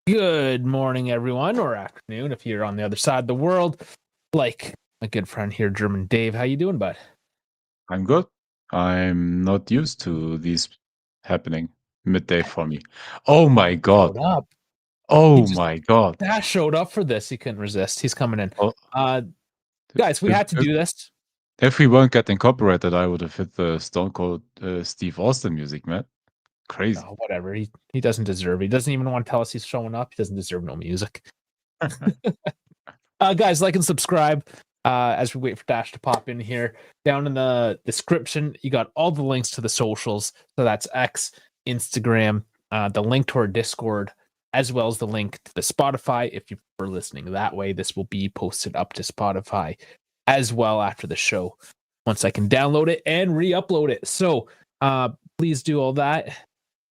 Good morning, everyone, or afternoon if you're on the other side of the world. Like my good friend here, German Dave. How you doing, bud? I'm good. I'm not used to these happening midday for me. Oh my god. Showed up. Oh my god. Dash showed up for this. He couldn't resist. He's coming in. Oh, Guys, we if, had to if, do this. if we weren't getting copyrighted, I would have hit the Stone Cold Steve Austin music, man. Crazy. Oh, whatever. He doesn't deserve it. He doesn't even want to tell us he's showing up. He doesn't deserve no music. Guys, like and subscribe as we wait for Dash to pop in here. Down in the description, you got all the links to the socials. So that's X, Instagram, the link to our Discord, as well as the link to the Spotify. If you were listening that way, this will be posted up to Spotify as well after the show. Once I can download it and re-upload it. So please do all that.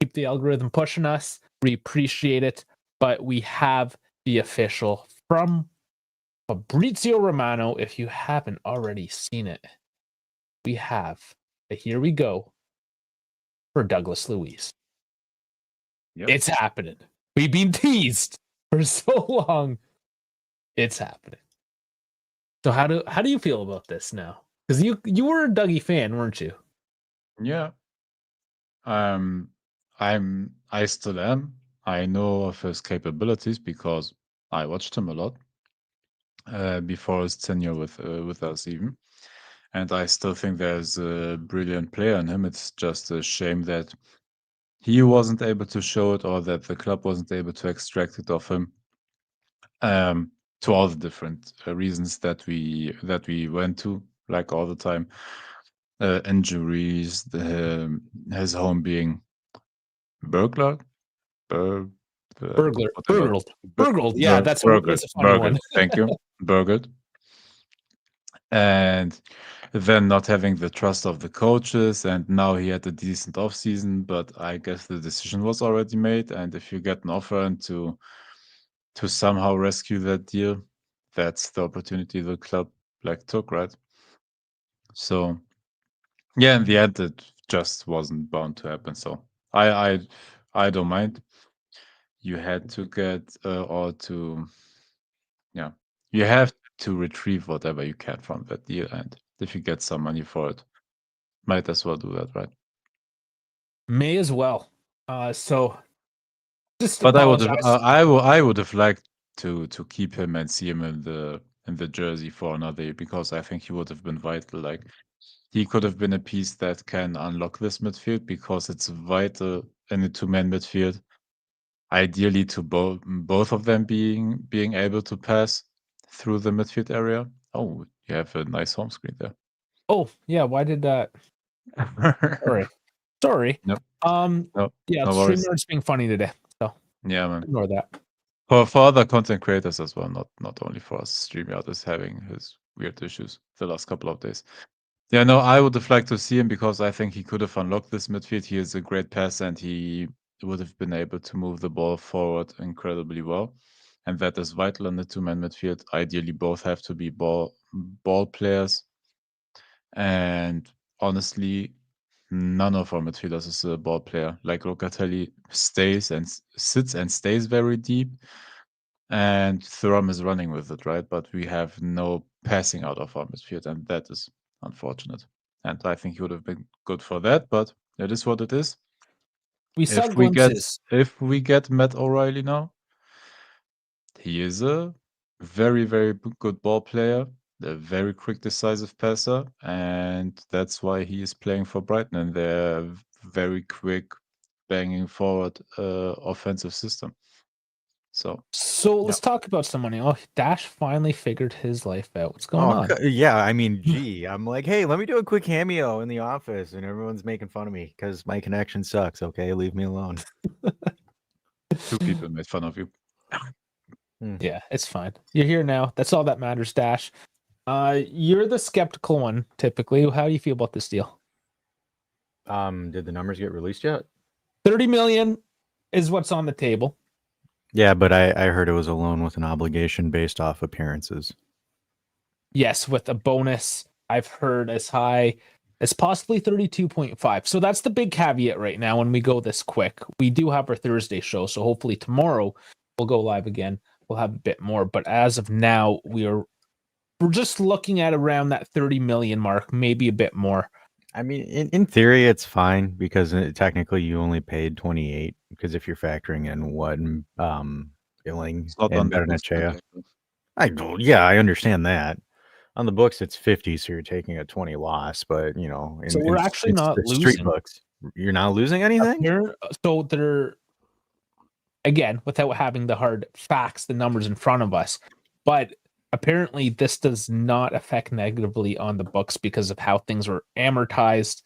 Keep the algorithm pushing us. We appreciate it. But we have the official from Fabrizio Romano. If you haven't already seen it, we have a here we go for Douglas Luiz. Yep. It's happening. We've been teased for so long. It's happening. So how do you feel about this now? Because you were a Dougie fan, weren't you? Yeah. I still am. I know of his capabilities because I watched him a lot before his tenure with us even. And I still think there's a brilliant player in him. It's just a shame that he wasn't able to show it, or that the club wasn't able to extract it of him, to all the different reasons that we went to, like all the time, injuries, his home being burglar, whatever, burgled. Yeah, that's a funny one. Thank you, burgled. And then not having the trust of the coaches, and now he had a decent offseason, but I guess the decision was already made. And if you get an offer and to somehow rescue that deal, that's the opportunity the club took, right? So yeah, in the end, it just wasn't bound to happen. So I don't mind. You had to get you have to retrieve whatever you can from that deal, and if you get some money for it, might as well do that, right? May as well. So just But apologize. I would have liked to keep him and see him in the jersey for another year, because I think he would have been vital. Like, he could have been a piece that can unlock this midfield, because it's vital in a two-man midfield. Ideally, to both of them being able to pass through the midfield area. Oh, you have a nice home screen there. Oh yeah, why did that? Sorry. No, Yeah, no worries. StreamYard's being funny today, so Yeah, man. ignore that. For other content creators as well, not only for us. StreamYard is having his weird issues the last couple of days. Yeah, no, I would have liked to see him, because I think he could have unlocked this midfield. He is a great passer, and he would have been able to move the ball forward incredibly well. And that is vital in the two-man midfield. Ideally, both have to be ball players. And honestly, none of our midfielders is a ball player. Like, Locatelli sits and stays very deep, and Thuram is running with it, right? But we have no passing out of our midfield, and that is unfortunate. And I think he would have been good for that, but it is what it is. We saw glimpses. If we get Matt O'Reilly now, he is a very, very good ball player, a very quick, decisive passer, and that's why he is playing for Brighton in their very quick, banging forward offensive system. So let's talk about some money. Oh, Dash finally figured his life out. What's going on? Yeah, I mean, gee, I'm like, hey, let me do a quick cameo in the office, and everyone's making fun of me because my connection sucks. Okay, leave me alone. 2 people made fun of you. Yeah, it's fine. You're here now. That's all that matters, Dash. You're the skeptical one, typically. How do you feel about this deal? Did the numbers get released yet? 30 million is what's on the table. Yeah, but I heard it was a loan with an obligation based off appearances. Yes, with a bonus, I've heard as high as possibly 32.5. So that's the big caveat right now when we go this quick. We do have our Thursday show, so hopefully tomorrow we'll go live again. We'll have a bit more, but as of now, we're just looking at around that 30 million mark, maybe a bit more. I mean, in theory, it's fine because technically you only paid 28 because if you're factoring in what billing It's not and on the books. Bernachea. I understand that. On the books, it's 50, so you're taking a 20 loss. But So we're actually not the street losing. books. You're not losing anything. So they're, again, without having the hard facts, the numbers in front of us, but apparently this does not affect negatively on the books because of how things were amortized.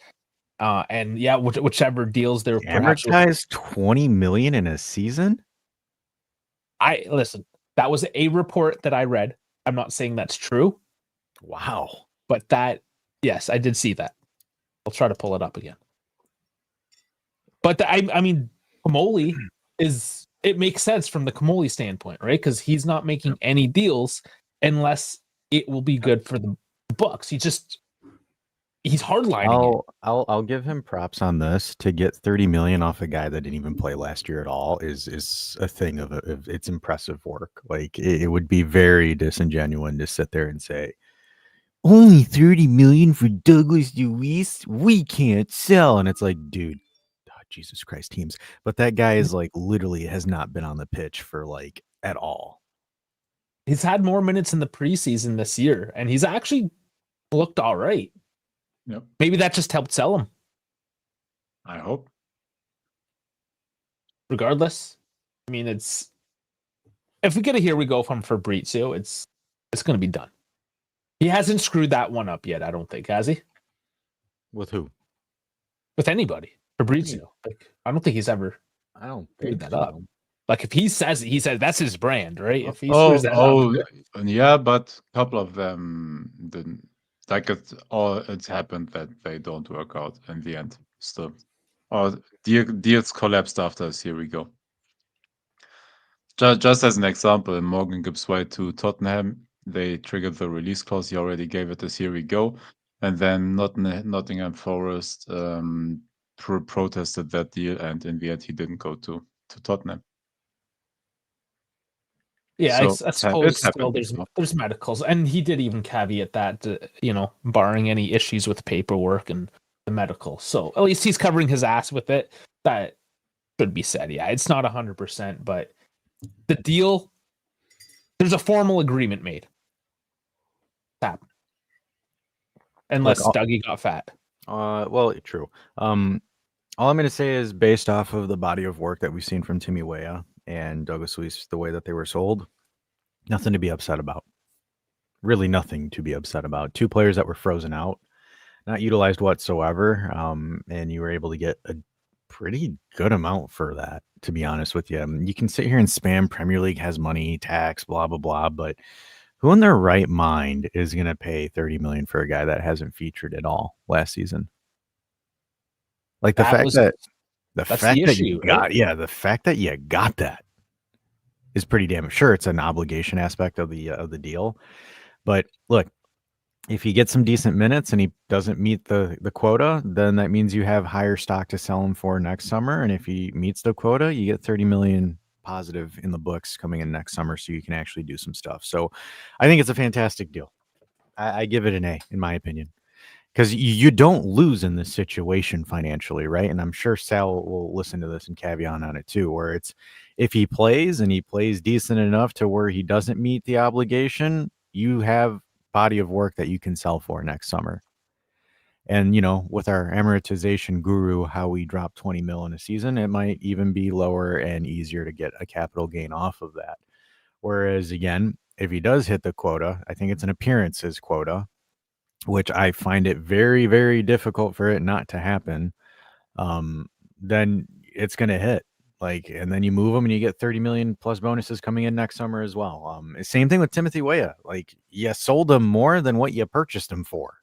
And yeah, whichever deals they're amortized 20 million in a season. Listen, that was a report that I read. I'm not saying that's true. Wow. But yes, I did see that. I'll try to pull it up again. But I mean, Kamoli it makes sense from the Kamoli standpoint, right? Because he's not making any deals unless it will be good for the books. He's hardlining it. I'll give him props on this. To get 30 million off a guy that didn't even play last year at all is a thing of it's impressive work. Like it would be very disingenuous to sit there and say only 30 million for Douglas Luiz, we can't sell. And it's like, dude, Jesus Christ, teams. But that guy is like literally has not been on the pitch for like at all. He's had more minutes in the preseason this year, and he's actually looked all right. Yep. Maybe that just helped sell him. I hope. Regardless, I mean, if we get a here we go from Fabrizio, it's going to be done. He hasn't screwed that one up yet, I don't think, has he? With who? With anybody. Fabrizio. Like, I don't think he's ever screwed that up. Like if he says that's his brand, right? If he screws that up. Yeah, but a couple of them didn't. Like it's happened that they don't work out in the end. Still, or deals collapsed after us. Here we go. Just as an example, Morgan Gibbs White to Tottenham, they triggered the release clause. He already gave it this. Here we go, and then Nottingham Forest protested that deal, and in the end, he didn't go to Tottenham. Yeah, I suppose still there's medicals, and he did even caveat that, barring any issues with paperwork and the medical. So at least he's covering his ass with it. That should be said. Yeah, it's not 100%, but the deal, there's a formal agreement made. Unless Dougie got fat. Well, true. All I'm going to say is based off of the body of work that we've seen from Timmy Weah and Douglas Luiz, the way that they were sold, nothing to be upset about. Really nothing to be upset about. Two players that were frozen out, not utilized whatsoever, and you were able to get a pretty good amount for that, to be honest with you. I mean, you can sit here and spam Premier League has money, tax, blah, blah, blah, but who in their right mind is going to pay 30 million for a guy that hasn't featured at all last season? Like the fact that you got that is pretty damn sure. It's an obligation aspect of the deal, but look, if he gets some decent minutes and he doesn't meet the quota, then that means you have higher stock to sell him for next summer. And if he meets the quota, you get 30 million positive in the books coming in next summer, so you can actually do some stuff. So I think it's a fantastic deal. I give it an A in my opinion. Because you don't lose in this situation financially, right? And I'm sure Sal will listen to this and caveat on it too, where it's if he plays and he plays decent enough to where he doesn't meet the obligation, you have body of work that you can sell for next summer. And, with our amortization guru, how we drop 20 mil in a season, it might even be lower and easier to get a capital gain off of that. Whereas, again, if he does hit the quota, I think it's an appearances quota, which I find it very, very difficult for it not to happen, then it's going to hit. And then you move them and you get 30 million plus bonuses coming in next summer as well. Same thing with Timothy Weah. You sold him more than what you purchased him for.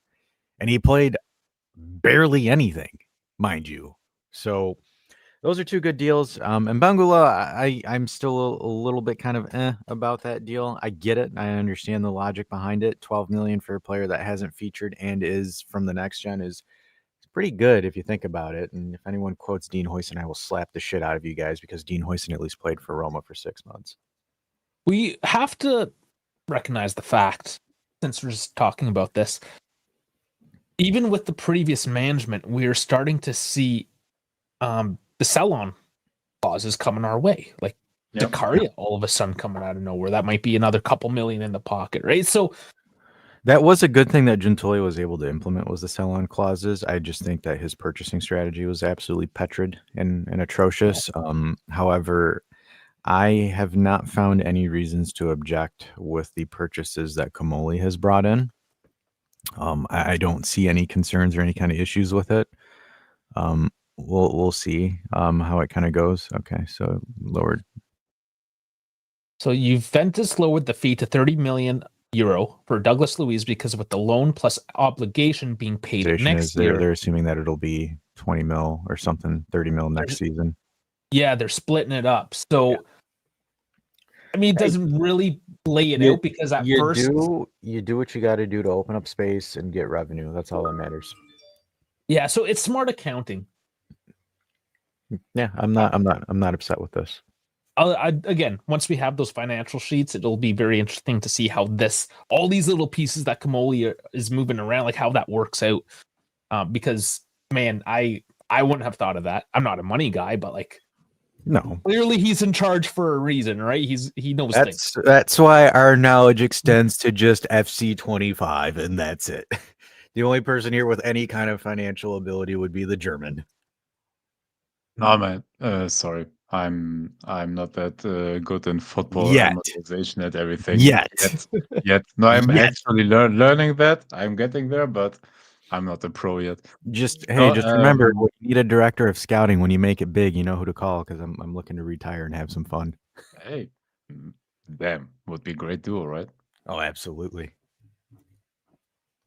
And he played barely anything, mind you. So those are two good deals. And Bangula, I'm still a little bit kind of about that deal. I get it. I understand the logic behind it. 12 million for a player that hasn't featured and is from the next gen is pretty good if you think about it. And if anyone quotes Dean Huijsen, I will slap the shit out of you guys because Dean Huijsen at least played for Roma for 6 months. We have to recognize the fact, since we're just talking about this, even with the previous management, we're starting to see the sell-on clauses coming our way. Like Dakaria all of a sudden coming out of nowhere. That might be another couple million in the pocket, right? So that was a good thing that Gentile was able to implement, was the sell-on clauses. I just think that his purchasing strategy was absolutely putrid and atrocious. However, I have not found any reasons to object with the purchases that Kamoli has brought in. I don't see any concerns or any kind of issues with it. We'll see how it kind of goes. Okay, so lowered. So Juventus lowered the fee to 30 million euro for Douglas Luiz because with the loan plus obligation being paid next year. They're assuming that it'll be 20 mil or something, 30 mil next season. Yeah, they're splitting it up. So I mean, it doesn't really lay it out because at first you do what you got to do to open up space and get revenue. That's all that matters. Yeah, so it's smart accounting. Yeah, I'm not upset with this. Again, once we have those financial sheets, it'll be very interesting to see how all these little pieces that Kamoli is moving around, like how that works out. Because man, I wouldn't have thought of that. I'm not a money guy, but like, no, clearly he's in charge for a reason, right? He knows things. That's why our knowledge extends to just FC25, and that's it. The only person here with any kind of financial ability would be the German. No, man. Sorry, I'm not that good in football amortization and everything yet. No, I'm actually learning that. I'm getting there, but I'm not a pro yet. Just remember, you need a director of scouting when you make it big. You know who to call, because I'm looking to retire and have some fun. Hey, damn, would be a great duo, right? Oh, absolutely.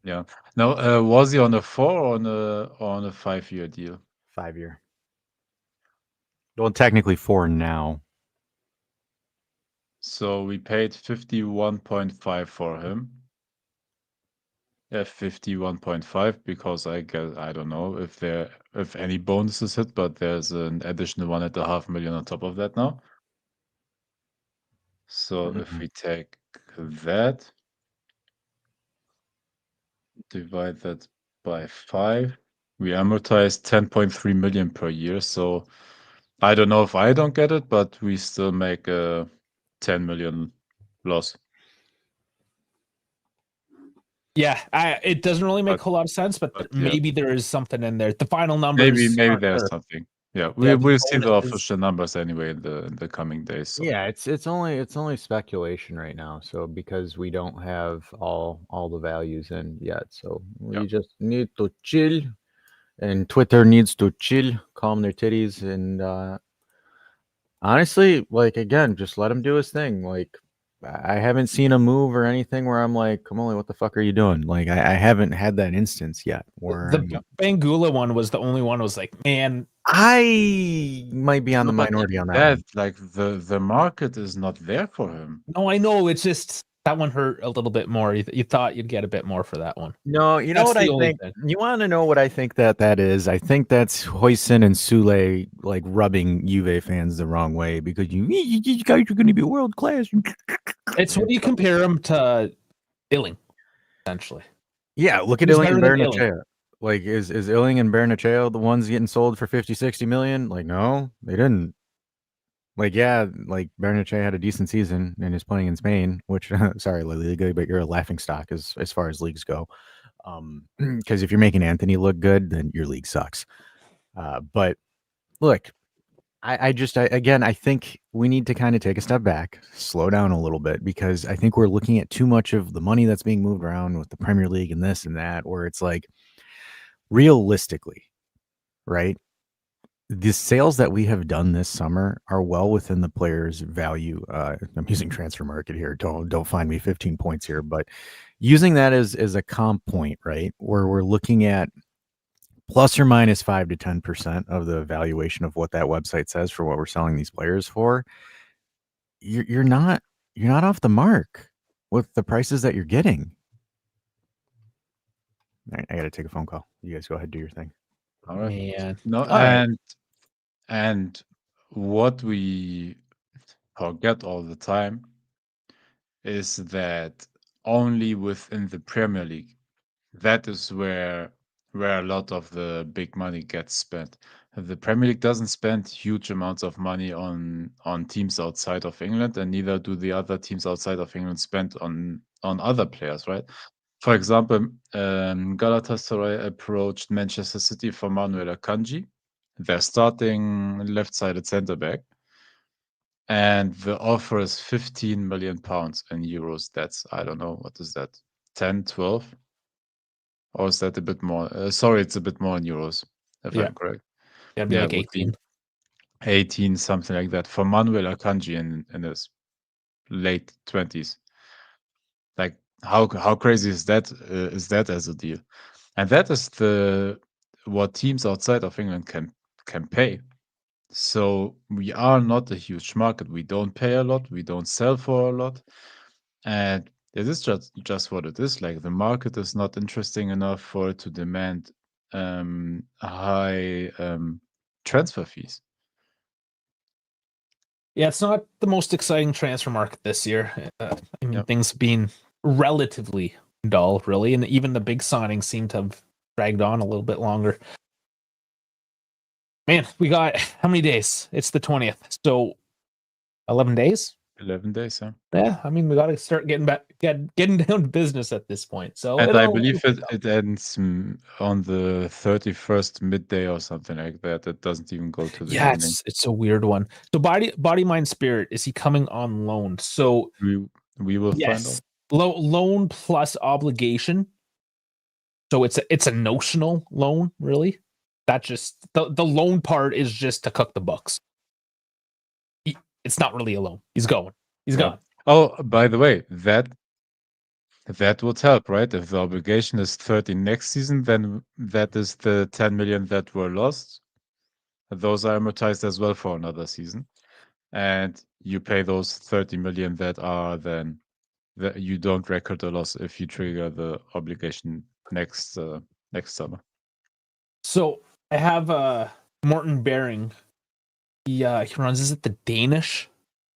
Yeah. Now, was he on a 4 or on a 5-year deal? 5-year. Well, technically 4 now. So we paid 51.5 for him. Yeah, 51.5 because I guess I don't know if any bonuses hit, but there's an additional 1.5 million on top of that now. So if we take that, divide that by 5, we amortize 10.3 million per year. So I don't know if I don't get it, but we still make a 10 million loss. Yeah, it doesn't really make a whole lot of sense, but maybe there is something in there. The final numbers. Maybe there's something. Yeah, we'll see the official numbers anyway in the coming days. So. Yeah, it's only speculation right now. So because we don't have all the values in yet, so we just need to chill, and Twitter needs to chill, calm their titties, and honestly, like again, just let him do his thing. Like I haven't seen a move or anything where I'm like, Kamoli, what the fuck are you doing? Like I haven't had that instance yet. Where the Bangula one was the only one. Was like, man, I might be on the minority on that one. Like the market is not there for him. No, I know. It's just that one hurt a little bit more. You thought you'd get a bit more for that one. No, you know what I think? You want to know what I think that is? I think that's Huijsen and Sule like rubbing Juve fans the wrong way because you guys are going to be world class. It's when you compare them to Illing, essentially. Yeah, look at Illing and Barrenechea. Like, is Illing and Barrenechea the ones getting sold for 50-60 million? Like, no, they didn't. Like, yeah, like Barrenechea had a decent season and is playing in Spain, which sorry, La Liga, but you're a laughing stock as far as leagues go. Because if you're making Anthony look good, then your league sucks. But look, I think we need to kind of take a step back, slow down a little bit, because I think we're looking at too much of the money that's being moved around with the Premier League and this and that, where it's like, realistically, right? The sales that we have done this summer are well within the player's value. I'm using transfer market here. Don't find me 15 points here, but using that as a comp point, right? Where we're looking at plus or minus 5 to 10% of the valuation of what that website says for what we're selling these players for. You're not off the mark with the prices that you're getting. All right, I got to take a phone call. You guys go ahead, do your thing. All right. Man. No, All right. and what we forget all the time is that only within the Premier League, that is where a lot of the big money gets spent. The Premier League doesn't spend huge amounts of money on teams outside of England, and neither do the other teams outside of England spend on other players, right? For example, Galatasaray approached Manchester City for Manuel Akanji, their starting left-sided centre back, and the offer is 15 million pounds in euros. That's, I don't know, what is that, 10, 12? Or is that a bit more? Sorry, it's a bit more in euros, if Yeah. I'm correct. It'd be Yeah, like it would 18. be 18, something like that, for Manuel Akanji in his late 20s. Like, how crazy is that? Is that as a deal? And that is what teams outside of England can pay. So we are not a huge market. We don't pay a lot. We don't sell for a lot, and it is just what it is. Like, the market is not interesting enough for it to demand high transfer fees. Yeah, it's not the most exciting transfer market this year. I mean, Yep. things being relatively dull, really, and even the big signings seem to have dragged on a little bit longer. Man, we got how many days? It's the 20th, so 11 days. 11 days, yeah. Yeah, I mean, we got to start getting down to business at this point. So, And I it'll believe pick up. it ends on the 31st midday or something like that. It doesn't even go to the Yeah, evening. it's a weird one. So, body, mind, spirit. Is he coming on loan? So, We will find yes, out. loan plus obligation. So it's a notional loan, really. That just the loan part is just to cook the books. It's not really a loan. He's going. He's Yeah. gone. Oh, by the way, that would help, right? If the obligation is 30 next season, then that is the 10 million that were lost. Those are amortized as well for another season. And you pay those 30 million that are then that you don't record a loss if you trigger the obligation next summer. So I have Morten Bering. He runs, is it the Danish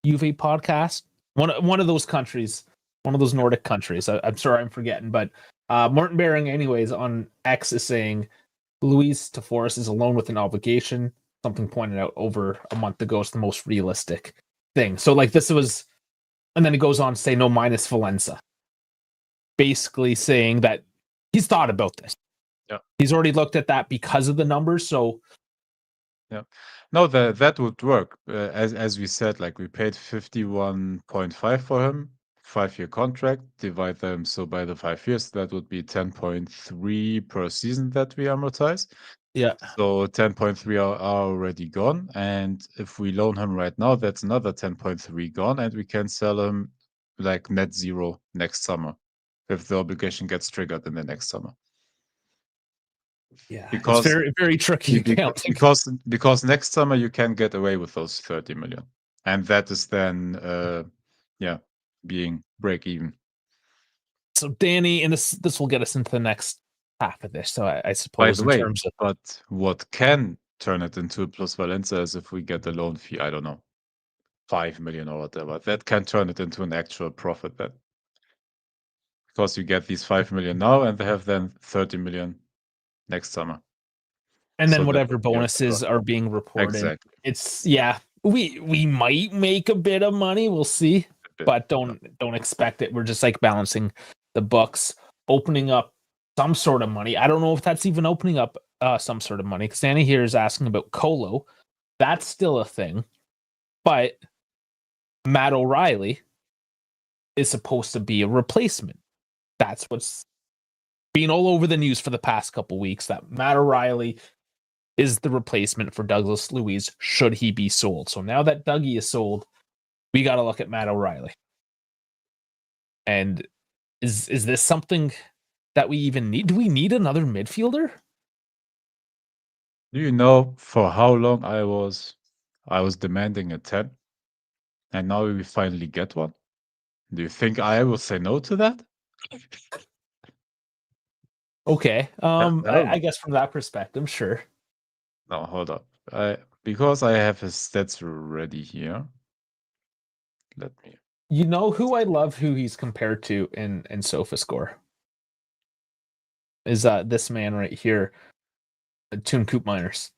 Juve podcast? One of those countries, one of those Nordic countries. I'm sorry I'm forgetting, but Morten Bering, anyways, on X is saying Luiz to Forest is a loan with an obligation. Something pointed out over a month ago is the most realistic thing. So like this was, and then it goes on to say no minus Valenza. Basically saying that he's thought about this. Yeah. He's already looked at that because of the numbers. So yeah, no, that would work. As we said, like, we paid 51.5 for him, 5-year contract. Divide them so by the 5 years, that would be 10.3 per season that we amortize. yeah, So 10.3 are already gone, and if we loan him right now, that's another 10.3 gone, and we can sell him like net zero next summer if the obligation gets triggered in the next summer. yeah, it's Because very very tricky accounting. because next summer you can get away with those 30 million, and that is then being break even. So Danny, and this will get us into the next half of this. So I By suppose the in way, terms of but what can turn it into a plus Valenza is if we get a loan fee, I don't know, 5 million or whatever. That can turn it into an actual profit then. Because you get these 5 million now and they have then 30 million next summer. and then So that whatever would be a bonuses profit. are being reported. Exactly. It's we might make a bit of money. We'll see, but don't expect it. We're just like balancing the books, opening up some sort of money. I don't know if that's even opening up some sort of money. Because Danny here is asking about Colo. That's still a thing, but Matt O'Reilly is supposed to be a replacement. That's what's been all over the news for the past couple weeks, that Matt O'Reilly is the replacement for Douglas Luiz should he be sold. So now that Dougie is sold, we got to look at Matt O'Reilly. And is this something that we even need? Do we need another midfielder? Do you know for how long I was demanding a 10? And now we finally get one? Do you think I will say no to that? Okay. I don't I know. guess from that perspective, sure. No, hold up. Because I have his stats ready here. Let me. You know who I love who he's compared to in SofaScore? Is this man right here, Toon Coop Miners.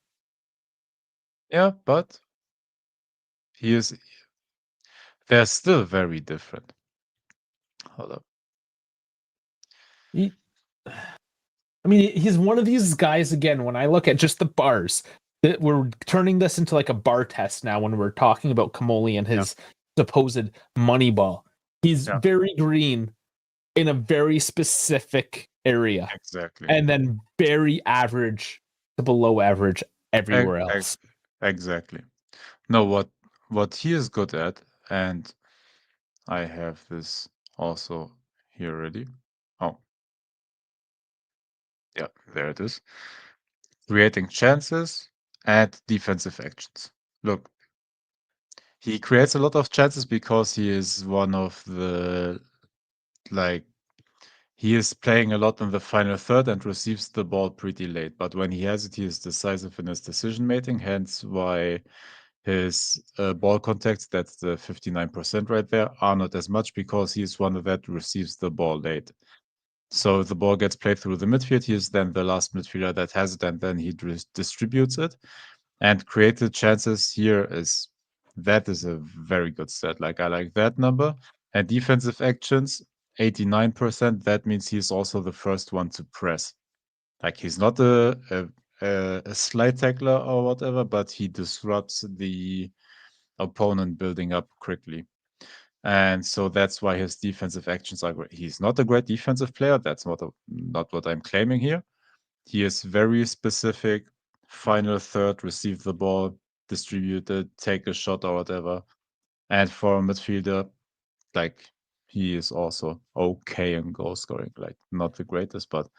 Yeah, but he is. They're still very different. Hold up. I mean, he's one of these guys, again, when I look at just the bars, that we're turning this into like a bar test now when we're talking about Kamoli and his supposed money ball. He's very green in a very specific area. Exactly. And then very average to below average everywhere else. Exactly. No, what he is good at, and I have this also here already. Oh. Yeah, there it is. Creating chances and defensive actions. Look, he creates a lot of chances because he is one of the, like, he is playing a lot in the final third and receives the ball pretty late. But when he has it, he is decisive in his decision making, hence why his ball contacts, that's the 59% right there, are not as much because he is one of that receives the ball late. So if the ball gets played through the midfield, he is then the last midfielder that has it, and then he distributes it. And created chances here is a very good stat. Like, I like that number. And defensive actions, 89%. That means he's also the first one to press. Like, he's not a slide tackler or whatever, but he disrupts the opponent building up quickly. And so that's why his defensive actions are great. He's not a great defensive player. That's not what I'm claiming here. He is very specific. Final third, receive the ball, distribute it, take a shot or whatever. And for a midfielder, like, he is also okay in goal scoring. Like, not the greatest, but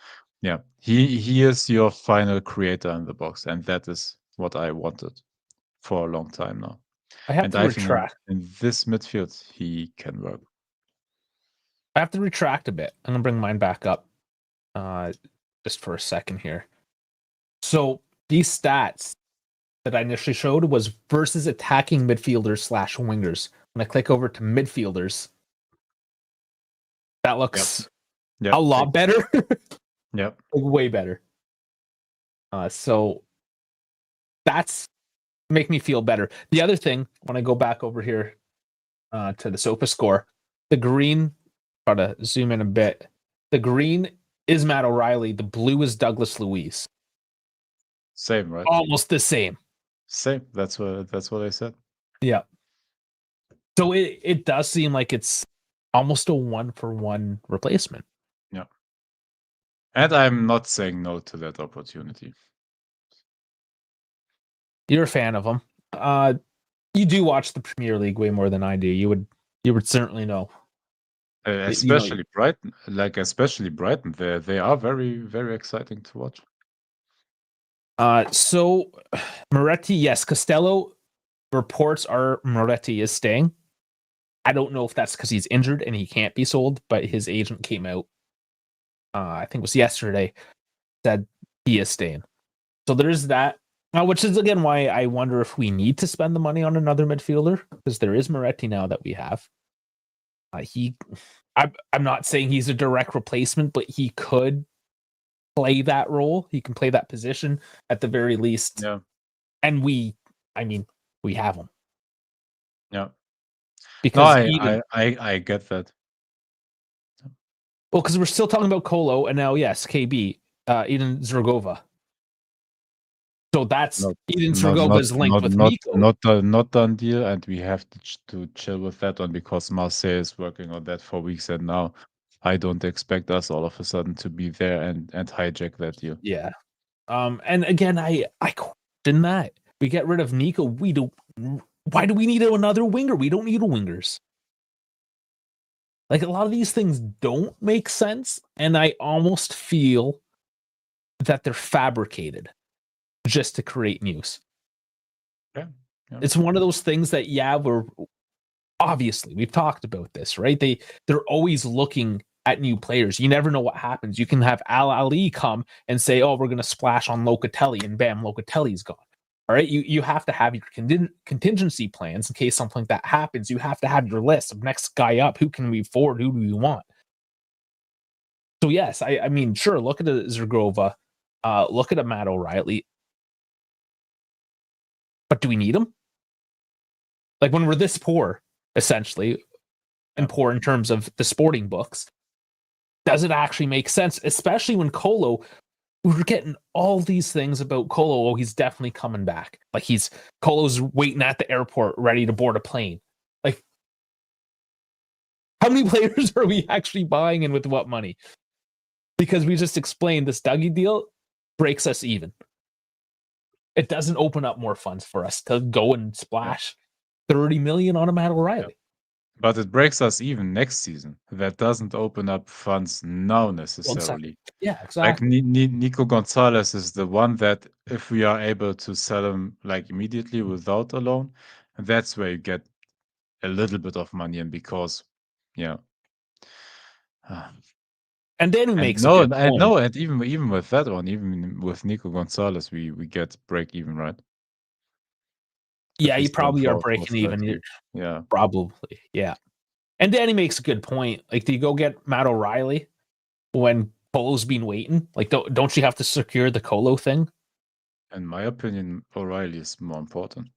yeah, he is your final creator in the box, and that is what I wanted for a long time now. I have And to I think retract. in this midfield, he can work. I have to retract a bit. I'm gonna bring mine back up, just for a second here. So these stats that I initially showed was versus attacking midfielders / wingers. When I click over to midfielders, that looks Yep. a lot better. Yep. Like, way better. So that's make me feel better. The other thing, when I go back over here to the SofaScore, the green, try to zoom in a bit. The green is Matt O'Reilly. The blue is Douglas Luiz. Same, right? Almost the same. Same. That's what I said. Yeah. So it does seem like it's almost a 1-for-1 replacement. Yeah. And I'm not saying no to that opportunity. You're a fan of him. You do watch the Premier League way more than I do. You would certainly know. Especially Brighton. Especially Brighton. They are very, very exciting to watch. So Moretti, yes, Costello reports are Moretti is staying. I don't know if that's because he's injured and he can't be sold, but his agent came out, I think it was yesterday, said he is staying. So there's that, which is again why I wonder if we need to spend the money on another midfielder, because there is Moretti now that we have. I'm not saying he's a direct replacement, but he could play that role. He can play that position at the very least. Yeah. And we have him. Yeah. Because I get that. Well, because we're still talking about Kolo, and now, yes, KB, Eden Zergova. So that's Eden Zergova's linked with Miko. Not done deal, and we have to chill with that one because Marseille is working on that for weeks, and now I don't expect us all of a sudden to be there and hijack that deal. Yeah. And again, I question that. We get rid of Nico. Why do we need another winger? We don't need wingers. Like, a lot of these things don't make sense, and I almost feel that they're fabricated just to create news. Yeah. It's one of those things that, we're obviously, we've talked about this, right? They're always looking at new players. You never know what happens. You can have Al Ali come and say, "Oh, we're going to splash on Locatelli," and bam, Locatelli's gone. All right, you have to have your contingency plans in case something like that happens. You have to have your list of next guy up. Who can we afford? Who do we want? So yes, I mean, sure. Look at a Zergova, look at a Matt O'Reilly, but do we need him? Like when we're this poor, essentially, and poor in terms of the sporting books, does it actually make sense? Especially when Colo, we're getting all these things about Colo. Oh, he's definitely coming back. Like Colo's waiting at the airport, ready to board a plane. Like, how many players are we actually buying and with what money? Because we just explained this Dougie deal breaks us even. It doesn't open up more funds for us to go and splash 30 million on a Matt O'Reilly. But it breaks us even next season. That doesn't open up funds now necessarily. Yeah, exactly. Like Nico Gonzalez is the one that if we are able to sell him like immediately without a loan, that's where you get a little bit of money in because, yeah. And then he makes no, a good point. no, and even with that one, even with Nico Gonzalez, we get break even, right? Yeah, you probably are breaking even. Yeah. Probably, yeah. And Danny makes a good point. Like, do you go get Matt O'Reilly when Colo's been waiting? Like, don't you have to secure the Colo thing? In my opinion, O'Reilly is more important.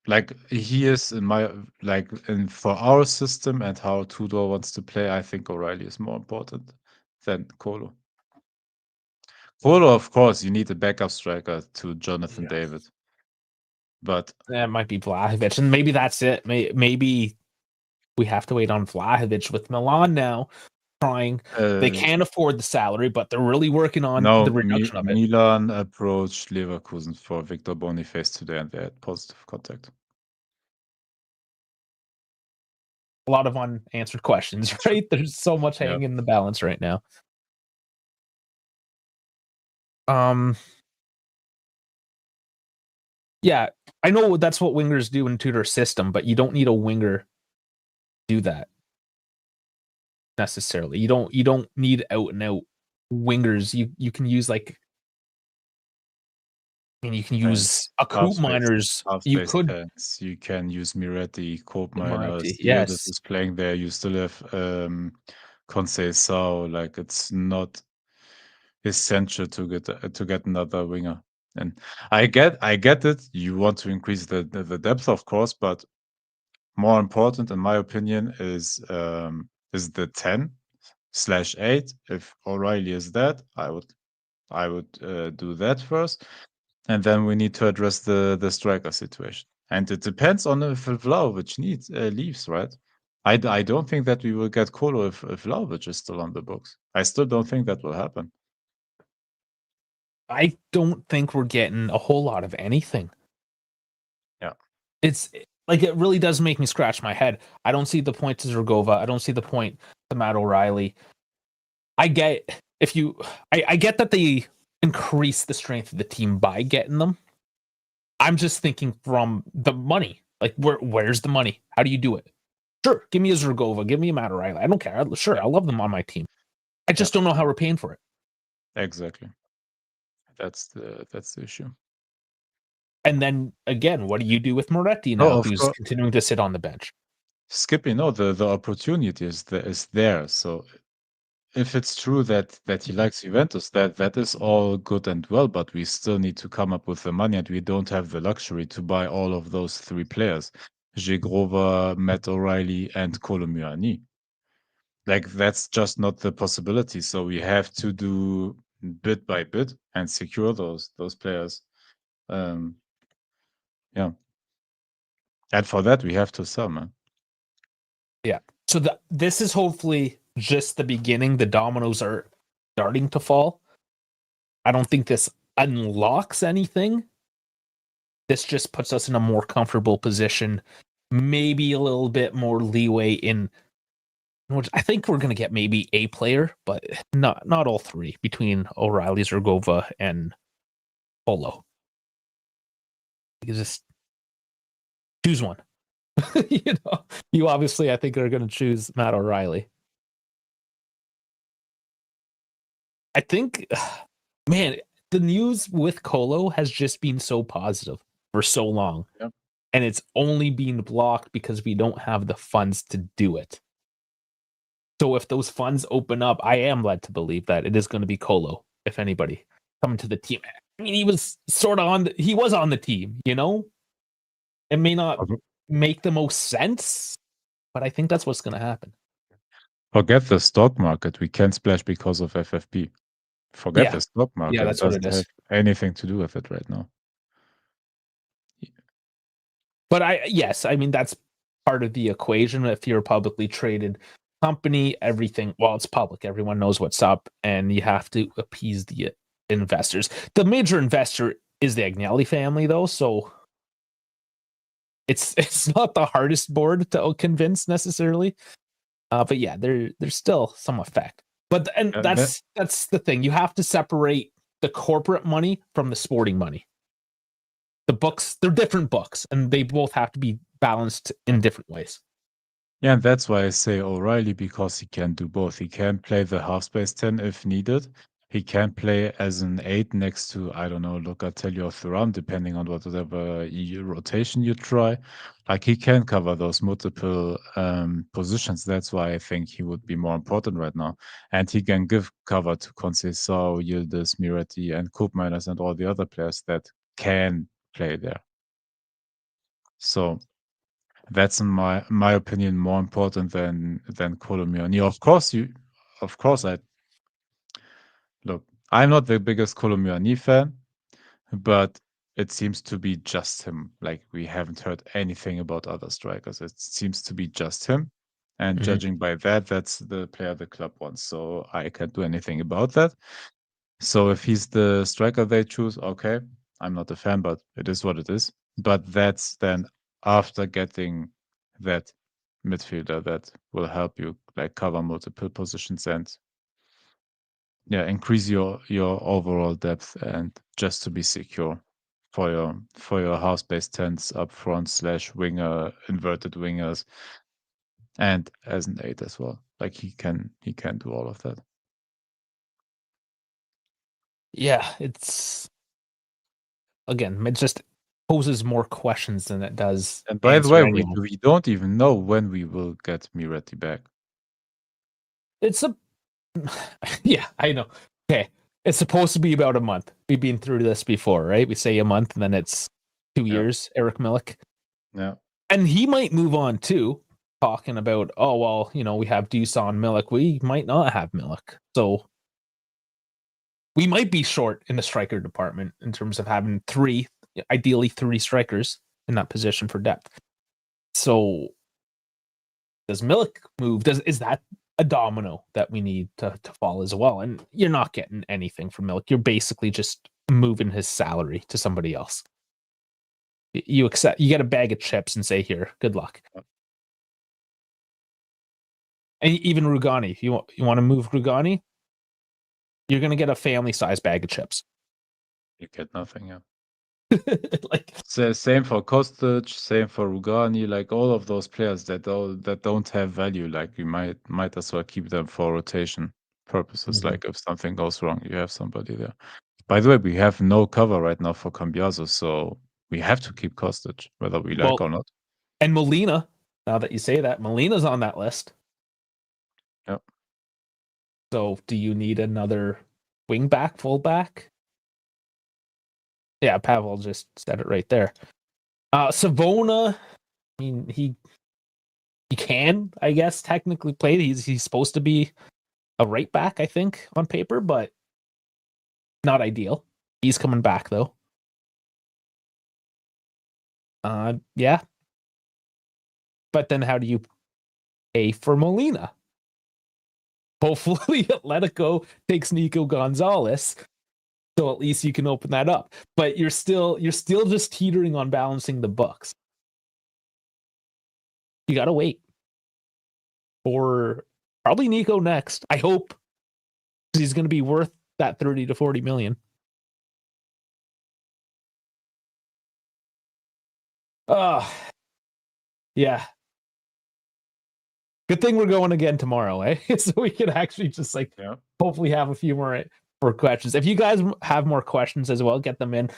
Like he is for our system and how Tudor wants to play, I think O'Reilly is more important than Colo. Colo, of course, you need a backup striker to Jonathan David. But that might be Vlahovic, and maybe that's it. Maybe we have to wait on Vlahovic with Milan now. Trying, they can't afford the salary, but they're really working on the reduction of it. Milan approached Leverkusen for Victor Boniface today, and they had positive contact. A lot of unanswered questions, right? There's so much hanging in the balance right now. Yeah, I know that's what wingers do in Tudor's system, but you don't need a winger to do that necessarily. You don't need out and out wingers. You can use you can use a Koopmeiners. You can use Miretti, Koopmeiners. Yes, this is playing there. You still have Conceição. Like it's not essential to get another winger. And I get it. You want to increase the depth, of course, but more important, in my opinion, is the 10/8. If O'Reilly is that, I would do that first, and then we need to address the striker situation. And it depends on if Vlahovic leaves, right? I don't think that we will get Colo if Vlahovic is still on the books. I still don't think that will happen. I don't think we're getting a whole lot of anything. Yeah. It's like, it really does make me scratch my head. I don't see the point to Zergova. I don't see the point to Matt O'Reilly. I get I get that they increase the strength of the team by getting them. I'm just thinking from the money. Like, where's the money? How do you do it? Sure, give me a Zergova, give me a Matt O'Reilly. I don't care. I love them on my team. I just don't know how we're paying for it. Exactly. That's the issue. And then again, what do you do with Moretti now, who's continuing to sit on the bench? Skippy, no, the opportunity is there. So if it's true that he likes Juventus, that is all good and well, but we still need to come up with the money, and we don't have the luxury to buy all of those three players: Zegrova, Matt O'Reilly, and Kolo Muani. Like, that's just not the possibility. So we have to do bit by bit and secure those players. Yeah. And for that, we have to sell, man. Yeah. So this is hopefully just the beginning. The dominoes are starting to fall. I don't think this unlocks anything. This just puts us in a more comfortable position, maybe a little bit more leeway in which I think we're going to get maybe a player, but not all three between O'Reilly, Zergova, and Polo. You just choose one. You obviously, I think, are going to choose Matt O'Reilly. I think, man, the news with Colo has just been so positive for so long. Yep. And it's only being blocked because we don't have the funds to do it. So if those funds open up, I am led to believe that it is going to be Colo, if anybody, coming to the team. I mean, he was sort of he was on the team, you know? It may not make the most sense, but I think that's what's going to happen. Forget the stock market. We can't splash because of FFP. Forget the stock market. Yeah, that's it what it doesn't is. have anything to do with it right now. But I mean, that's part of the equation. If you're a publicly traded company, everything, well, it's public. Everyone knows what's up, and you have to appease the investors. The major investor is the Agnelli family, though, so it's not the hardest board to convince necessarily. But yeah, there's still some effect. But that's the thing. You have to separate the corporate money from the sporting money. The books, they're different books, and they both have to be balanced in different ways. Yeah, and that's why I say O'Reilly, because he can do both. He can play the half space 10 if needed. He can play as an 8 next to, I don't know, Locatelli or Thuram, depending on whatever rotation you try. Like, he can cover those multiple positions. That's why I think he would be more important right now. And he can give cover to Conceição, Yildiz, Miretti, and Koopmeiners and all the other players that can play there. So that's in my opinion more important than Colomioni. Of course I'm not the biggest Colomioni fan, but it seems to be just him. Like, we haven't heard anything about other strikers. It seems to be just him. And judging by that, that's the player the club wants. So I can't do anything about that. So if he's the striker they choose, okay, I'm not a fan, but it is what it is. But that's then after getting that midfielder that will help you like cover multiple positions and increase your overall depth and just to be secure for your house-based tens up front / winger, inverted wingers, and as an 8 as well. Like, he can do all of that. Yeah, it just poses more questions than it does. And by the way, we don't even know when we will get Miretti back. Yeah, I know. Okay, it's supposed to be about a month. We've been through this before, right? We say a month, and then it's 2 years. Eric Milik. Yeah, and he might move on too. Talking about, oh well, we have Dusan, Milik. We might not have Milik, so we might be short in the striker department in terms of having ideally three strikers in that position for depth. So does Milik move? Is that a domino that we need to fall as well? And you're not getting anything from Milik. You're basically just moving his salary to somebody else. You get a bag of chips and say, here, good luck. And even Rugani, if you want to move Rugani, you're going to get a family-sized bag of chips. You get nothing, yeah. Like, same for Kostic, same for Rugani, like all of those players that don't have value. Like, you might as well keep them for rotation purposes. Like, if something goes wrong, you have somebody there. By the way, we have no cover right now for Cambiaso, so we have to keep Kostic, whether we like or not. And Molina, now that you say that, Molina's on that list. Yep. So do you need another wing back, full back? Yeah, Pavel just said it right there. Savona, I mean, he can, I guess, technically play. He's supposed to be a right back, I think, on paper, but not ideal. He's coming back though. Yeah. But then how do you pay for Molina? Hopefully Atletico takes Nico Gonzalez, so at least you can open that up. But you're still just teetering on balancing the books. You gotta wait for probably Nico next. I hope, because he's going to be worth that 30 to 40 million. Yeah. Good thing we're going again tomorrow, eh? So we can actually just hopefully have a few more for questions. If you guys have more questions as well, get them in.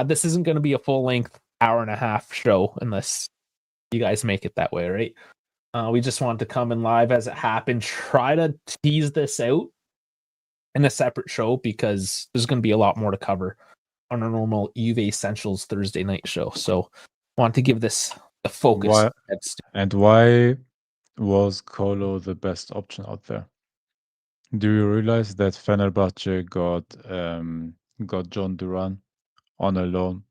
This isn't going to be a full length hour and a half show unless you guys make it that way, right? We just wanted to come in live as it happened, try to tease this out in a separate show because there's going to be a lot more to cover on our normal Juve Essentials Thursday night show. So want to give this a focus. Why was Kolo the best option out there? Do you realize that Fenerbahce got John Duran on a loan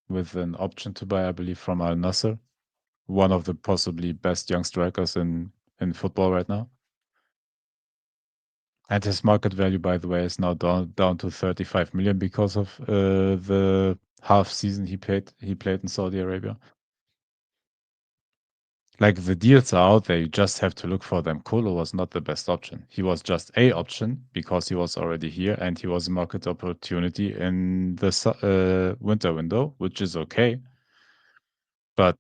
with an option to buy, I believe, from Al Nassr, one of the possibly best young strikers in football right now? And his market value, by the way, is now down to 35 million because of the half season he played in Saudi Arabia. Like, the deals are out there, you just have to look for them. Kolo was not the best option. He was just a option because he was already here and he was a market opportunity in the winter window, which is okay. But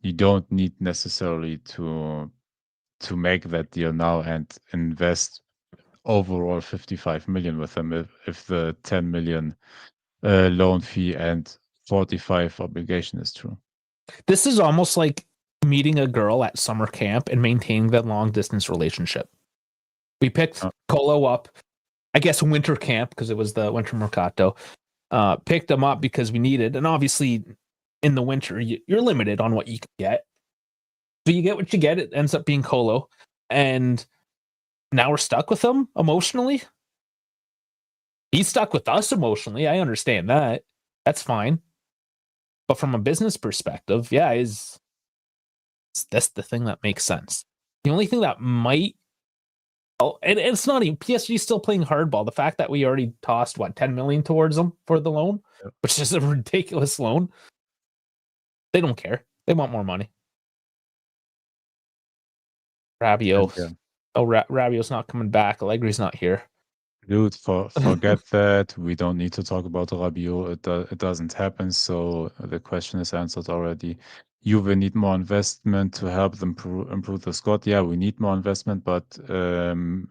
you don't need necessarily to make that deal now and invest overall 55 million with him if the 10 million loan fee and 45 obligation is true. This is almost like meeting a girl at summer camp and maintaining that long distance relationship. We picked Kolo up, I guess, winter camp because it was the winter mercato. Picked him up because we needed, and obviously in the winter you're limited on what you can get. So you get what you get. It ends up being Kolo, and now we're stuck with him emotionally. He's stuck with us emotionally. I understand that. That's fine. But from a business perspective, yeah, is this the thing that makes sense? The only thing that might, and it's not even PSG still playing hardball. The fact that we already tossed 10 million towards them for the loan, which is a ridiculous loan. They don't care. They want more money. Rabiot. Yeah. Oh, Rabiot's not coming back. Allegri's not here. Dude, forget that. We don't need to talk about Rabiot. It doesn't happen. So the question is answered already. Juve need more investment to help them improve the squad. Yeah, we need more investment, but do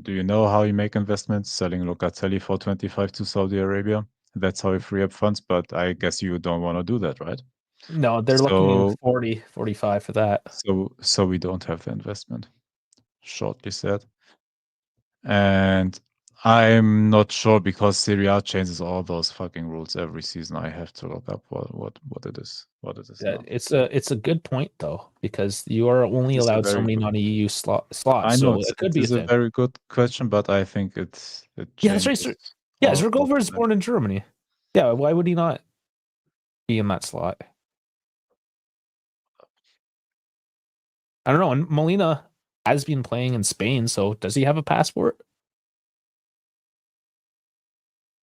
you know how you make investments? Selling Locatelli for 25 to Saudi Arabia. That's how you free up funds. But I guess you don't want to do that, right? No, they're looking 40, 45 for that. So we don't have the investment. Shortly said. And I'm not sure because Serie A changes all those fucking rules every season. I have to look up what it is. What it is Yeah, now. it's a good point though, because you are only allowed so many non-EU slots. I know so it could be a very good question, but I think it yeah, that's changes. right. Yeah, Zergover is born in Germany. Yeah, why would he not be in that slot? I don't know. And Molina has been playing in Spain, so does he have a passport?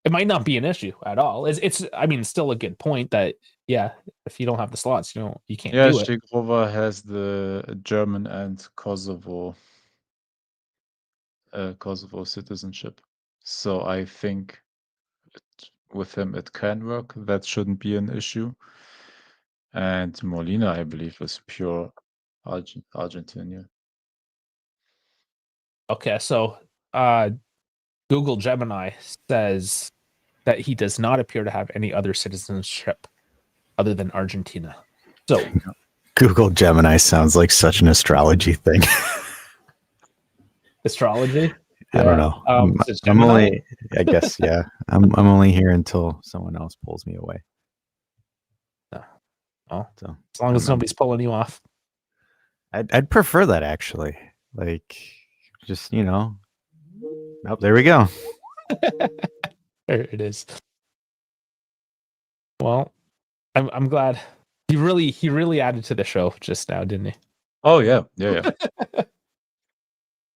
It might not be an issue at all. It's I mean, still a good point that yeah, if you don't have the slots, you can't do it. Zergover has the German and Kosovo citizenship, so I think with him it can work. That shouldn't be an issue. And Molina, I believe, is pure Argentinian. Okay, so Google Gemini says that he does not appear to have any other citizenship other than Argentina. So Google Gemini sounds like such an astrology thing. Astrology? I don't know. I'm only, I guess, yeah. I'm only here until someone else pulls me away. Well, so as long as nobody's pulling you off. I'd prefer that actually. Like, just oh, there we go. There it is. Well, I'm glad he really added to the show just now, didn't he? Oh yeah.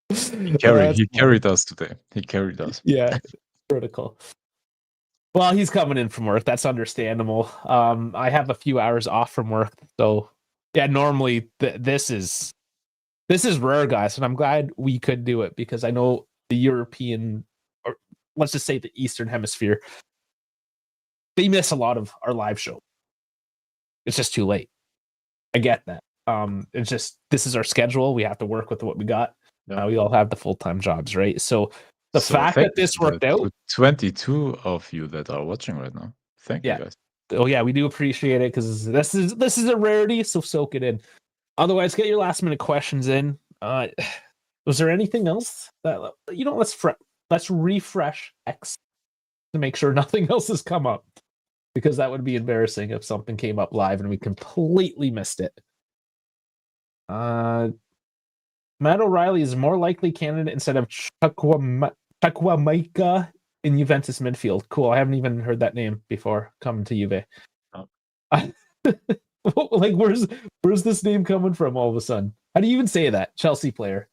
He carried us today. He carried us. Yeah, critical. Well, he's coming in from work. That's understandable. I have a few hours off from work, so yeah. Normally, this is rare, guys, and I'm glad we could do it because I know the European, or let's just say the Eastern Hemisphere, they miss a lot of our live show. It's just too late. I get that. It's just this is our schedule. We have to work with what we got. We all have the full-time jobs, right? So The So fact thank that this you to worked out. the 22 of you that are watching right now. Thank you, Yeah. guys. Oh yeah, we do appreciate it because this is a rarity, so soak it in. Otherwise, get your last minute questions in. Was there anything else that let's refresh X to make sure nothing else has come up, because that would be embarrassing if something came up live and we completely missed it. Matt O'Reilly is more likely candidate instead of Chukwuemeka in Juventus midfield. Cool. I haven't even heard that name before coming to Juve. Oh. Like, where's this name coming from all of a sudden? How do you even say that? Chelsea player.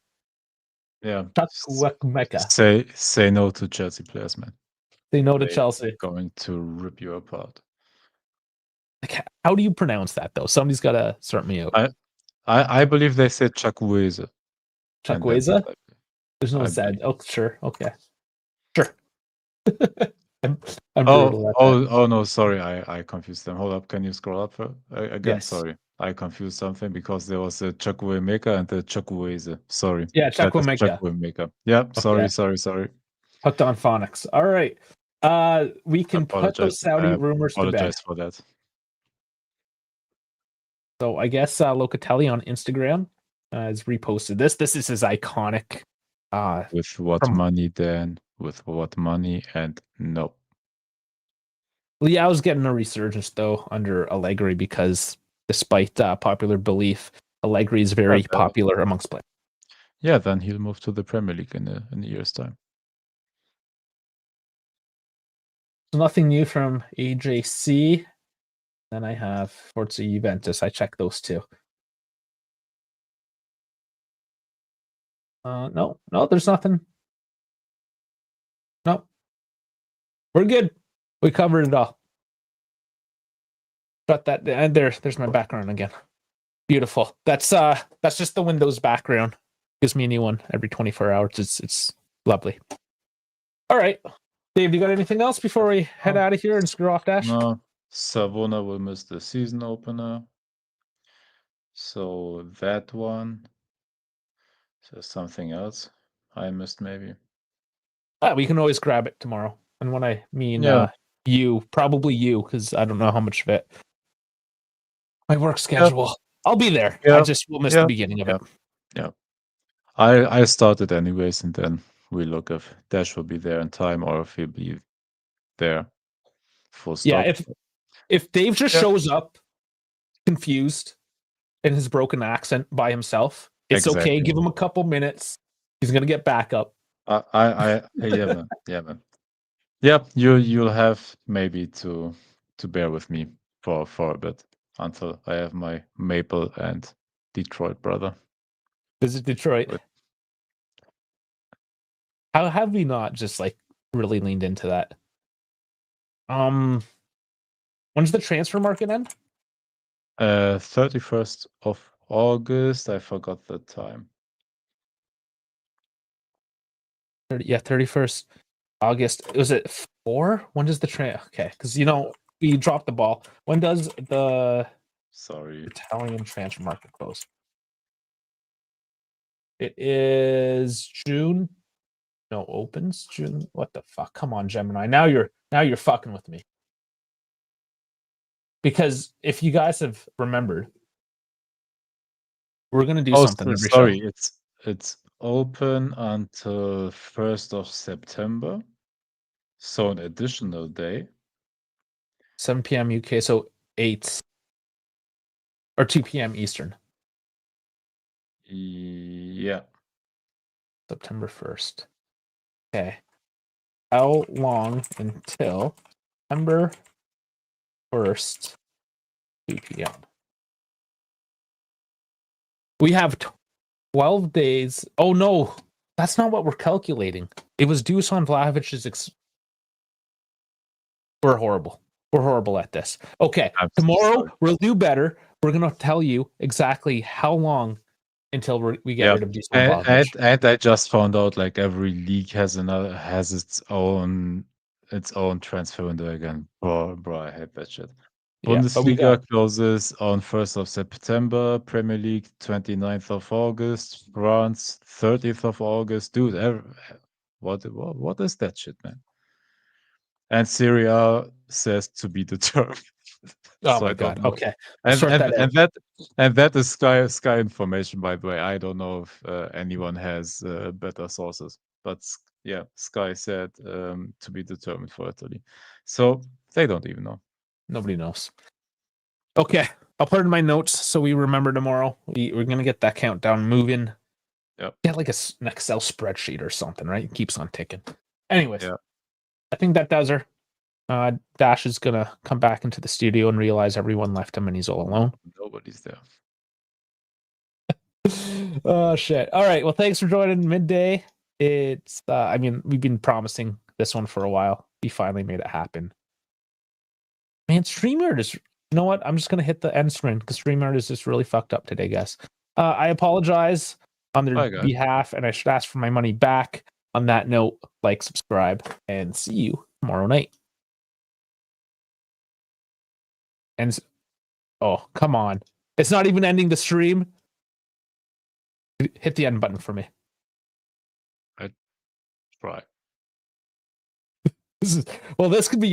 Yeah. Chukwuemeka. Say no to Chelsea players, man. They know to They're Chelsea. going to rip you apart. Like, how do you pronounce that though? Somebody's got to sort me out. I believe they said Chukwueze. Chukwueze? There's no I Z. believe. Oh, sure. Okay. Sure. I'm brutal at that. Oh no, sorry, I confused them. Hold up, can you scroll up again? Yes. Sorry, I confused something because there was a Chukwuemeka and the Chukwueze. Sorry. Yeah, That is Chukwuemeka. Chukwuemeka. Yeah, Okay. sorry. Hooked on phonics. All right. We can put those Saudi rumors to bed. Apologize for that. So I guess Locatelli on Instagram has reposted this. This is his iconic. With what money then? With what money? And no. Yeah, I was getting a resurgence though under Allegri because despite popular belief, Allegri is very popular amongst players. Yeah, then he'll move to the Premier League in a year's time. So nothing new from AJC. Then I have Forza Juventus. I checked those two. No, there's nothing. No, we're good. We covered it all. But that, and there's my background again. Beautiful. That's just the Windows background. Gives me a new one every 24 hours. It's lovely. All right, Dave, you got anything else before we head out of here and screw off Dash? No, Savona will miss the season opener. So that one. So something else I missed maybe. We can always grab it tomorrow. And when I mean probably you, because I don't know how much of it. My work schedule. I'll be there. I just will miss the beginning of it. Yeah. I started anyways, and then we look if Dash will be there in time or if he'll be there full stop. Yeah, if Dave just shows up confused in his broken accent by himself, it's okay. Give him a couple minutes. He's gonna get back up. Yeah, man. Yeah, you'll have maybe to bear with me for a bit until I have my Maple and Detroit brother. Visit Detroit. How have we not just like really leaned into that? When's the transfer market end? 31st of August. I forgot the time. 31st August. Was it 4? When does the okay, because we dropped the ball. When does the Italian transfer market close? It is June. No, opens June. What the fuck? Come on, Gemini. Now you're fucking with me. Because if you guys have remembered, we're gonna do something every show. It's open until 1st of September. So an additional day. 7 p.m. UK, so 8 or 2 p.m. Eastern. Yeah. September 1st. Okay. How long until September 1st, 2 p.m.? We have 12 days. Oh, no. That's not what we're calculating. It was Dusan Vlavic's. We're horrible. We're horrible at this. Okay. Tomorrow, we'll do better. We're going to tell you exactly how long until we get rid of Dusan Vlahovic. And I just found out like every league has its own transfer window again. Bro, I hate that shit. Bundesliga closes on 1st of September, Premier League 29th of August, France 30th of August. Dude, What is that shit, man? And Syria says to be determined. Oh So my I don't god. know. Okay. I'll And sort and that and out. that is Sky information, by the way. I don't know if anyone has better sources, but yeah, Sky said to be determined for Italy. So they don't even know. Nobody knows. Okay. I'll put it in my notes so we remember tomorrow. We're gonna get that countdown moving. Yep. Get like an Excel spreadsheet or something, right? It keeps on ticking. Anyways, Yeah. I think that does her. Dash is gonna come back into the studio and realize everyone left him and he's all alone. Nobody's there. Oh shit. All right. Well, thanks for joining midday. It's I mean, we've been promising this one for a while. We finally made it happen. Man, StreamYard is, you know what? I'm just gonna hit the end screen because StreamYard is just really fucked up today, guys. I apologize on their Bye, guys. behalf, and I should ask for my money back. On that note, like, subscribe, and see you tomorrow night. And oh, come on. It's not even ending the stream. Hit the end button for me. Try. This could be